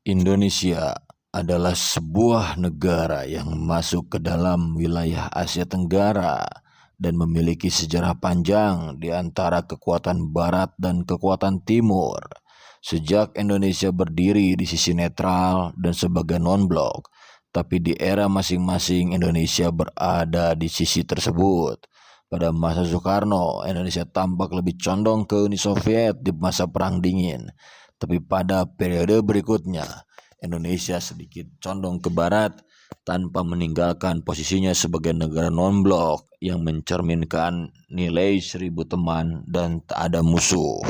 Indonesia adalah sebuah negara yang masuk ke dalam wilayah Asia Tenggara dan memiliki sejarah panjang di antara kekuatan Barat dan kekuatan Timur. Sejak Indonesia berdiri di sisi netral dan sebagai non-blok, tapi di era masing-masing Indonesia berada di sisi tersebut. Pada masa Soekarno, Indonesia tampak lebih condong ke Uni Soviet di masa Perang Dingin. Tapi pada periode berikutnya, Indonesia sedikit condong ke barat tanpa meninggalkan posisinya sebagai negara non-blok yang mencerminkan nilai 1000 teman dan tak ada musuh.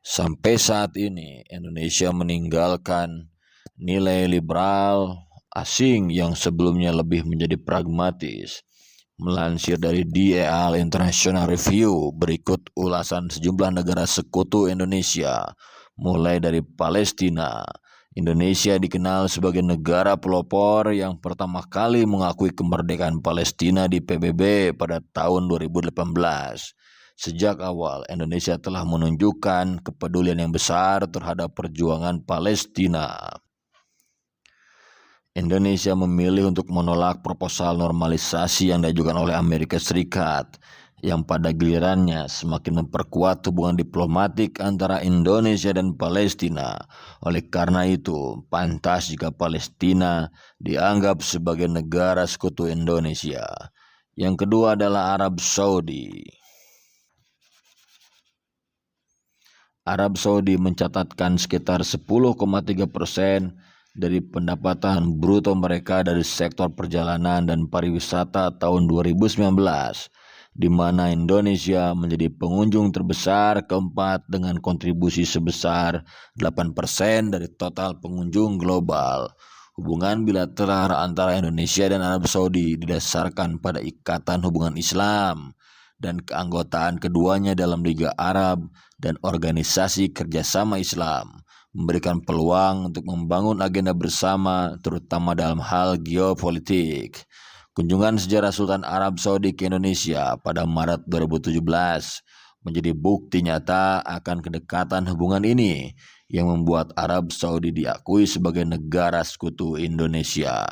Sampai saat ini, Indonesia meninggalkan nilai liberal asing yang sebelumnya lebih menjadi pragmatis. Melansir dari DEAL International Review, berikut ulasan sejumlah negara sekutu Indonesia, mulai dari Palestina. Indonesia dikenal sebagai negara pelopor yang pertama kali mengakui kemerdekaan Palestina di PBB pada tahun 2018. Sejak awal, Indonesia telah menunjukkan kepedulian yang besar terhadap perjuangan Palestina. Indonesia memilih untuk menolak proposal normalisasi yang diajukan oleh Amerika Serikat, yang pada gilirannya semakin memperkuat hubungan diplomatik antara Indonesia dan Palestina. Oleh karena itu, pantas jika Palestina dianggap sebagai negara sekutu Indonesia. Yang kedua adalah Arab Saudi. Arab Saudi mencatatkan sekitar 10,3% dari pendapatan bruto mereka dari sektor perjalanan dan pariwisata tahun 2019, di mana Indonesia menjadi pengunjung terbesar keempat dengan kontribusi sebesar 8% dari total pengunjung global. Hubungan bilateral antara Indonesia dan Arab Saudi didasarkan pada ikatan hubungan Islam dan keanggotaan keduanya dalam Liga Arab dan Organisasi Kerjasama Islam, memberikan peluang untuk membangun agenda bersama, terutama dalam hal geopolitik. Kunjungan sejarah Sultan Arab Saudi ke Indonesia pada Maret 2017 menjadi bukti nyata akan kedekatan hubungan ini yang membuat Arab Saudi diakui sebagai negara sekutu Indonesia.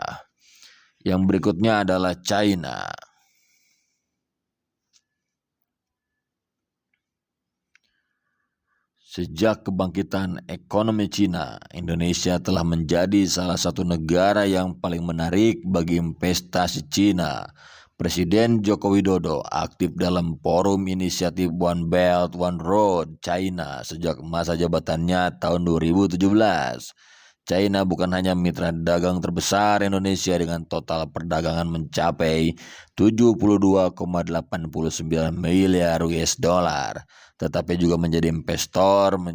Yang berikutnya adalah China. Sejak kebangkitan ekonomi Cina, Indonesia telah menjadi salah satu negara yang paling menarik bagi investasi Cina. Presiden Joko Widodo aktif dalam forum inisiatif One Belt One Road China sejak masa jabatannya tahun 2017. China bukan hanya mitra dagang terbesar Indonesia dengan total perdagangan mencapai 72,89 miliar US dollar, tetapi juga menjadi investor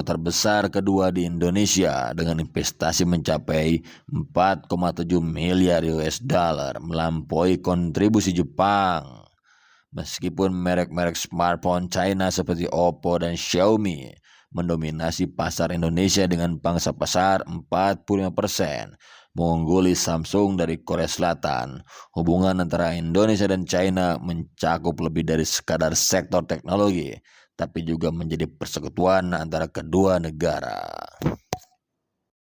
terbesar kedua di Indonesia dengan investasi mencapai 4,7 miliar US dollar, melampaui kontribusi Jepang. Meskipun merek-merek smartphone China seperti Oppo dan Xiaomi mendominasi pasar Indonesia dengan pangsa pasar 45%, mengungguli Samsung dari Korea Selatan. Hubungan antara Indonesia dan China mencakup lebih dari sekadar sektor teknologi, tapi juga menjadi persekutuan antara kedua negara.